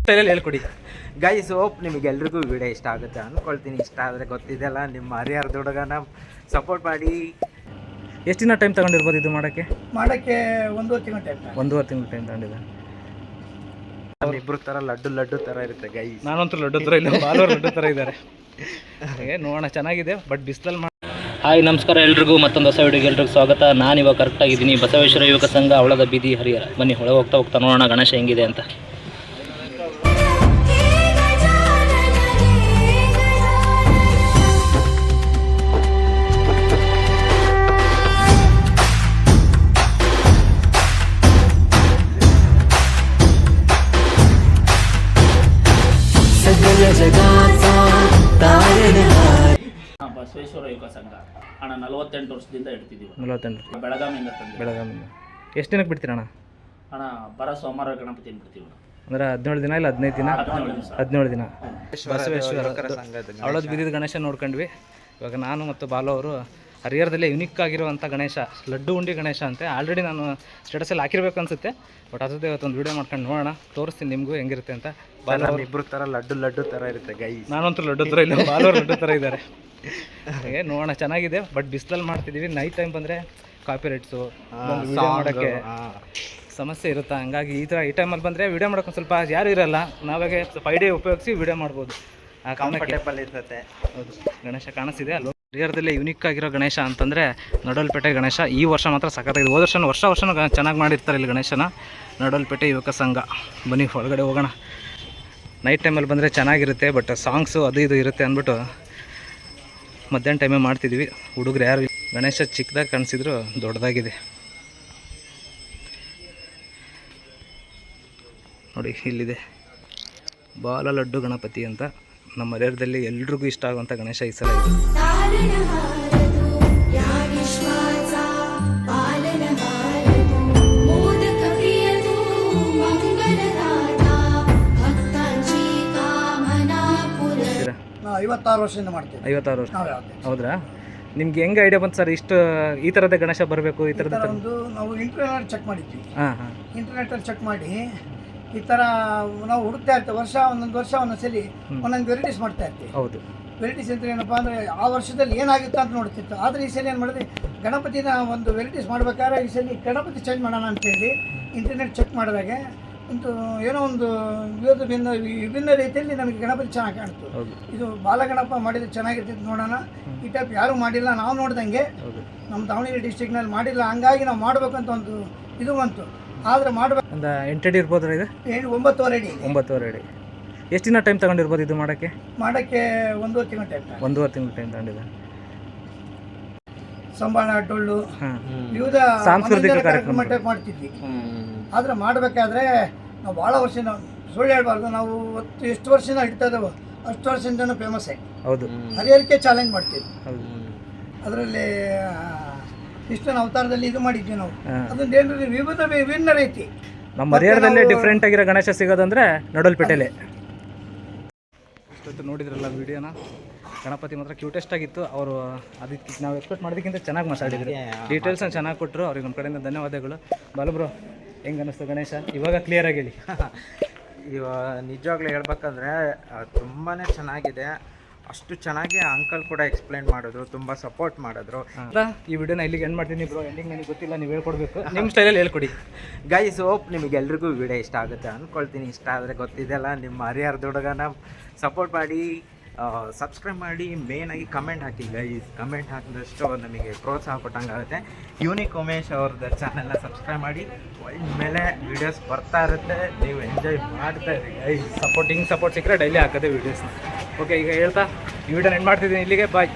ಸ್ಟೈಲಲ್ಲಿ ಹೇಳ್ಕೊಡಿ guys. Hope ನಿಮಗೆಲ್ರಿಗೂ video ಇಷ್ಟ ಆಗುತ್ತೆ ಅಂದ್ಕೊಳ್ತೀನಿ. ಇಷ್ಟ ಆದರೆ ಗೊತ್ತಿದೆಯಲ್ಲ, ನಿಮ್ಮ ಹರಿಹರದ ಹುಡುಗನ ಸಪೋರ್ಟ್ ಮಾಡಿ. ಎಷ್ಟು ದಿನ ಟೈಮ್ ತಗೊಂಡಿರ್ಬೋದು ಇದು ಮಾಡೋಕ್ಕೆ? 1.5 ತಿಂಗಳು ಟೈಮ್. 1.5 ತಿಂಗಳು ಟೈಮ್ ತಗೊಂಡಿದೆ. ಇಬ್ಬರು ಥರ ಲಡ್ಡು ಥರ ಇರುತ್ತೆ ಗೈಸ್. ನಾನಂತೂ ಲಡ್ಡು ಥರ ಇಲ್ಲ, ಬಾಲವರು ಲಡ್ಡು ಥರ ಇದ್ದಾರೆ. ಹಾಗೆ ನೋಡೋಣ, ಚೆನ್ನಾಗಿದೆ. ಬಟ್ ಬಿಸಿಲಲ್ಲಿ ಹಾಯ್ ನಮಸ್ಕಾರ ಎಲ್ರಿಗೂ, ಮತ್ತೊಂದು ಹೊಸ ವಿಡಿಯೋಗೆ ಎಲ್ರಿಗೂ ಸ್ವಾಗತ. ನಾನಿವಾಗ ಕರೆಕ್ಟಾಗಿದ್ದೀನಿ ಬಸವೇಶ್ವರ ಯುವಕ ಸಂಘ ಅವಳದ ಬೀದಿ ಹರಿಹರ. ಬನ್ನಿ ಒಳಗೆ ಹೋಗ್ತಾ ನೋಡೋಣ ಗಣೇಶ ಹೆಂಗಿದೆ ಅಂತ. ಬಸವೇಶ್ವರ ಯುವಕ ಸಂಘ ಅಣ್ಣ 48 ವರ್ಷದಿಂದ ಇಡ್ತಿದ್ದೀವಿ. 48 ಬೆಳಗಾವಿಯಿಂದ. ಎಷ್ಟು ದಿನಕ್ಕೆ ಬಿಡ್ತೀರಣ್ಣ? ಅಣ್ಣ ಬರೋ ಸೋಮವಾರ ಗಣಪತಿ ಬಿಡ್ತೀವಿ. ಅಂದರೆ 17 ದಿನ ಇಲ್ಲ 15 ದಿನ? 17 ದಿನ. ಬಸವೇಶ್ವರ ಅವಳದ ಬೀದಿದ ಗಣೇಶ ನೋಡ್ಕೊಂಡ್ವಿ. ಇವಾಗ ನಾನು ಮತ್ತು ಬಾಲು ಅವರು ಹರಿಹರದಲ್ಲೇ ಯುನಿಕ್ ಆಗಿರುವಂಥ ಗಣೇಶ, ಲಡ್ಡು ಉಂಡಿ ಗಣೇಶ ಅಂತೆ. ಆಲ್ರೆಡಿ ನಾನು ಸ್ಟೇಟಸಲ್ಲಿ ಹಾಕಿರ್ಬೇಕು ಅನಿಸುತ್ತೆ. ಬಟ್ ಅದೇ ಇವತ್ತೊಂದು ವೀಡಿಯೋ ಮಾಡ್ಕೊಂಡು ನೋಡೋಣ, ತೋರಿಸ್ತೀನಿ ನಿಮಗೂ ಹೆಂಗಿರುತ್ತೆ ಅಂತ. ಬಾಲು ಇಬ್ಬರು ಥರ ಲಡ್ಡು ಥರ ಇರುತ್ತೆ ಗೈ. ನಾನಂತೂ ಲಡ್ಡು ಥರ ಇಲ್ಲ, ಬಾಲವರು ಲಡ್ಡು ಥರ ಇದ್ದಾರೆ. ಹಾಗೆ ನೋಡೋಣ, ಚೆನ್ನಾಗಿದೆ. ಬಟ್ ಬಿಸಿಲಲ್ಲಿ ಮಾಡ್ತಿದ್ದೀವಿ. ನೈಟ್ ಟೈಮ್ ಬಂದರೆ ಕಾಪಿ ರೈಟ್ಸು ವೀಡಿಯೋ ಮಾಡೋಕ್ಕೆ ಸಮಸ್ಯೆ ಇರುತ್ತೆ. ಹಂಗಾಗಿ ಈ ಟೈಮಲ್ಲಿ ಬಂದರೆ ವೀಡಿಯೋ ಮಾಡೋಕೆ ಸ್ವಲ್ಪ ಯಾರು ಇರೋಲ್ಲ. ನಾವಾಗೆ ಸ್ವಲ್ಪ ಐಡಿಯಾ ಉಪಯೋಗಿಸಿ ವೀಡಿಯೋ ಮಾಡ್ಬೋದು. ಕಂಫರ್ಟೇಬಲ್ ಇರ್ತದೆ. ಹೌದು, ಗಣೇಶ ಕಾಣಿಸ್ತಿದೆ ಅಲ್ವ. ಹರಿಹರದಲ್ಲೇ ಯುನಿಕ್ ಆಗಿರೋ ಗಣೇಶ ಅಂತಂದರೆ ನಡೋಲ್ಪೇಟೆ ಗಣೇಶ. ಈ ವರ್ಷ ಮಾತ್ರ ಸಖತ್ತಾಗಿದೆ. ಹೋದ ವರ್ಷನೂ ಚೆನ್ನಾಗಿ ಮಾಡಿರ್ತಾರೆ ಇಲ್ಲಿ ಗಣೇಶನ. ನಡೋಲ್ಪೇಟೆ ಯುವಕ ಸಂಘ. ಬನ್ನಿ ಒಳಗಡೆ ಹೋಗೋಣ. ನೈಟ್ ಟೈಮಲ್ಲಿ ಬಂದರೆ ಚೆನ್ನಾಗಿರುತ್ತೆ. ಬಟ್ ಸಾಂಗ್ಸು ಅದು ಇದು ಇರುತ್ತೆ ಅಂದ್ಬಿಟ್ಟು ಮಧ್ಯಾಹ್ನ ಟೈಮೇ ಮಾಡ್ತಿದ್ವಿ. ಹುಡುಗರು ಯಾರು ಗಣೇಶ ಚಿಕ್ಕದಾಗಿ ಕಾಣಿಸಿದ್ರು ದೊಡ್ಡದಾಗಿದೆ ನೋಡಿ. ಇಲ್ಲಿದೆ ಬಾಲ ಲಡ್ಡು ಗಣಪತಿ ಅಂತ. ನಮ್ಮ ಹರಿಹರದಲ್ಲಿ ಎಲ್ರಿಗೂ ಇಷ್ಟ ಆಗುವಂಥ ಗಣೇಶ ಈ ಸಲ ಇದೆ. ನಾವು 56 ವರ್ಷದಿಂದ ಮಾಡ್ತೀವಿ. 56 ವರ್ಷ. ಹೌದ್ರಾ? ನಿಮ್ಗೆ ಹೆಂಗೆ ಐಡಿಯಾ ಬಂತು ಸರ್ ಇಷ್ಟು ಈ ಥರದ್ದೇ ಗಣೇಶ ಬರಬೇಕು? ಈ ಥರದ ಒಂದು ನಾವು ಇಂಟರ್ನೆಟ್ ಚೆಕ್ ಮಾಡಿದ್ವಿ. ಹಾಂ. ಇಂಟರ್ನೆಟಲ್ಲಿ ಚೆಕ್ ಮಾಡಿ ಈ ಥರ ನಾವು ಹುಡುಕ್ತಾ ಇರ್ತೀವಿ. ಒಂದೊಂದು ವರ್ಷ ಒಂದೊಂದ್ಸಲಿ ಒಂದೊಂದು ವೆರೈಟೀಸ್ ಮಾಡ್ತಾ ಇರ್ತೀವಿ. ಹೌದು. ವೆರೈಟೀಸ್ ಅಂತ ಏನಪ್ಪ ಅಂದರೆ ಆ ವರ್ಷದಲ್ಲಿ ಏನಾಗುತ್ತೆ ಅಂತ ನೋಡ್ತಿತ್ತು. ಆದರೆ ಈ ಸಲ ಏನು ಮಾಡಿದ್ವಿ, ಗಣಪತಿನ ಒಂದು ವೆರೈಟೀಸ್ ಮಾಡ್ಬೇಕಾದ್ರೆ ಈ ಸಲ ಗಣಪತಿ ಚೇಂಜ್ ಮಾಡೋಣ ಅಂತೇಳಿ ಇಂಟರ್ನೆಟ್ ಚೆಕ್ ಮಾಡಿದಾಗೆ ಏನೋ ಒಂದು ವಿಭಿನ್ನ ರೀತಿಯಲ್ಲಿ ನಮಗೆ ಗಣಪತಿ ಚೆನ್ನಾಗಿ ಕಾಣ್ತು. ಇದು ಬಾಲಗಣಪ ಮಾಡಿದ್ರೆ ಚೆನ್ನಾಗಿರ್ತಿತ್ತು, ನೋಡೋಣ. ಈ ಟೈಪ್ ಯಾರೂ ಮಾಡಿಲ್ಲ, ನಾವು ನೋಡ್ದಂಗೆ ನಮ್ಮ ದಾವಣಗೆರೆ ಡಿಸ್ಟ್ರಿಕ್ನಲ್ಲಿ ಮಾಡಿಲ್ಲ. ಹಂಗಾಗಿ ನಾವು ಮಾಡಬೇಕಂತ ಒಂದು ಇದು ಬಂತು. ಆದರೆ ಮಾಡಬೇಕು ಒಂದು 8 ಅಡಿ ಇರ್ಬೋದ್ರ? ಇದು 9.5 ಅಡಿ. 9.5 ಅಡಿ. ಎಷ್ಟು ದಿನ ಟೈಮ್ ತಗೊಂಡಿರ್ಬೋದು ಇದು ಮಾಡೋಕ್ಕೆ? 1.5 ತಿಂಗಳು ಟೈಮ್. 1.5 ತಿಂಗಳು ಟೈಮ್ ತಗೊಂಡಿದೆ. ಸಂಬಾಳ, ಡೊಳ್ಳು, ವಿವಿಧ ಸಾಂಸ್ಕೃತಿಕ ಕಾರ್ಯಕ್ರಮ ಮಾಡ್ತಿದ್ವಿ. ಆದರೆ ಮಾಡಬೇಕಾದ್ರೆ ನಾವು ಭಾಳ ವರ್ಷದಿಂದ, ಸುಳ್ಳು ಹೇಳ್ಬಾರ್ದು, ನಾವು ಎಷ್ಟು ವರ್ಷದಿಂದ ಇಡ್ತಾ ಇದ್ದಾವೆ ಅಷ್ಟು ವರ್ಷದಿಂದನೂ ಫೇಮಸ್ಸೇ. ಹೌದು. ಹರಿಹರಕ್ಕೆ ಚಾಲೆಂಜ್ ಮಾಡ್ತೀವಿ. ಹೌದು. ಅದರಲ್ಲಿ ಕೃಷ್ಣನ ಅವತಾರದಲ್ಲಿ ಇದು ಮಾಡಿದ್ವಿ ನಾವು. ಅದೊಂದು ಏನು ವಿಭಿನ್ನ ರೀತಿ. ನಮ್ಮ ಹರಿಹರದಲ್ಲೇ ಡಿಫ್ರೆಂಟ್ ಆಗಿರೋ ಗಣೇಶ ಸಿಗೋದಂದ್ರೆ ನಡೋಲ್ಪೇಟೆಲೆ. ಇಷ್ಟೊತ್ತು ನೋಡಿದ್ರಲ್ಲ ವಿಡಿಯೋನ. ಗಣಪತಿ ಮಾತ್ರ ಕ್ಯೂಟೆಸ್ಟ್ ಆಗಿತ್ತು. ಅವರು ಅದಕ್ಕೆ ನಾವು ಎಕ್ಸ್ಪೆಕ್ಟ್ ಮಾಡೋದಕ್ಕಿಂತ ಚೆನ್ನಾಗಿ ಮಾತಾಡಿದ್ರು. ಡೀಟೇಲ್ಸ್ನ ಚೆನ್ನಾಗಿ ಕೊಟ್ಟರು. ಅವ್ರಿಗೆ ನಮ್ಮ ಕಡೆಯಿಂದ ಧನ್ಯವಾದಗಳು. ಬಾಲಬ್ರು, ಹೆಂಗೆ ಅನ್ನಿಸ್ತು ಗಣೇಶ ಇವಾಗ? ಕ್ಲಿಯರಾಗಿ ಹೇಳಿ. ಇವಾಗ ನಿಜವಾಗ್ಲೂ ಹೇಳ್ಬೇಕಂದ್ರೆ ತುಂಬಾ ಚೆನ್ನಾಗಿದೆ. ಅಷ್ಟು ಚೆನ್ನಾಗಿ ಅಂಕಲ್ ಕೂಡ ಎಕ್ಸ್ಪ್ಲೈನ್ ಮಾಡಿದ್ರು, ತುಂಬ ಸಪೋರ್ಟ್ ಮಾಡಿದ್ರು. ಈ ವಿಡಿಯೋನ ಇಲ್ಲಿಗೆ ಎಂಡ್ ಮಾಡ್ತೀನಿ ಬ್ರೋ. ಎಂಡಿಂಗ್ ನನಗೆ ಗೊತ್ತಿಲ್ಲ, ನೀವು ಹೇಳ್ಕೊಡ್ಬೇಕು ನಿಮ್ಮ ಸ್ಟೈಲಲ್ಲಿ ಹೇಳ್ಕೊಡಿ ಗೈಸ್. ಹೋಪ್ ನಿಮಗೆಲ್ರಿಗೂ ವಿಡಿಯೋ ಇಷ್ಟ ಆಗುತ್ತೆ ಅಂದ್ಕೊಳ್ತೀನಿ. ಇಷ್ಟ ಆದರೆ ಗೊತ್ತಿದೆಯಲ್ಲ, ನಿಮ್ಮ ಹರಿಹರದ ಹುಡುಗನ ಸಪೋರ್ಟ್ ಮಾಡಿ, ಸಬ್ಸ್ಕ್ರೈಬ್ ಮಾಡಿ, ಮೇಯ್ನಾಗಿ ಕಮೆಂಟ್ ಹಾಕಿ ಗೈಸ್. ಕಮೆಂಟ್ ಹಾಕಿದಷ್ಟು ನಮಗೆ ಪ್ರೋತ್ಸಾಹ ಕೊಟ್ಟಂಗಾಗುತ್ತೆ. ಯೂನಿಕ್ ಉಮೇಶ್ ಅವ್ರದ್ದು ಚಾನೆಲ್ನ ಸಬ್ಸ್ಕ್ರೈಬ್ ಮಾಡಿ. ಒಳ್ಳೆಮೇಲೆ ವೀಡಿಯೋಸ್ ಬರ್ತಾ ಇರುತ್ತೆ, ನೀವು ಎಂಜಾಯ್ ಮಾಡ್ತಾ ಇರಿ ಗೈಸ್. ಸಪೋರ್ಟ್ ಸಿಕ್ಕರೆ ಡೈಲಿ ಹಾಕೋದೆ ವೀಡಿಯೋಸ್ನ. ಓಕೆ, ಈಗ ಹೇಳ್ತಾ ಈ ವಿಡಿಯೋನ ಎಂಡ್ ಮಾಡ್ತಿದ್ದೀನಿ ಇಲ್ಲಿಗೆ. ಬಾಯ್.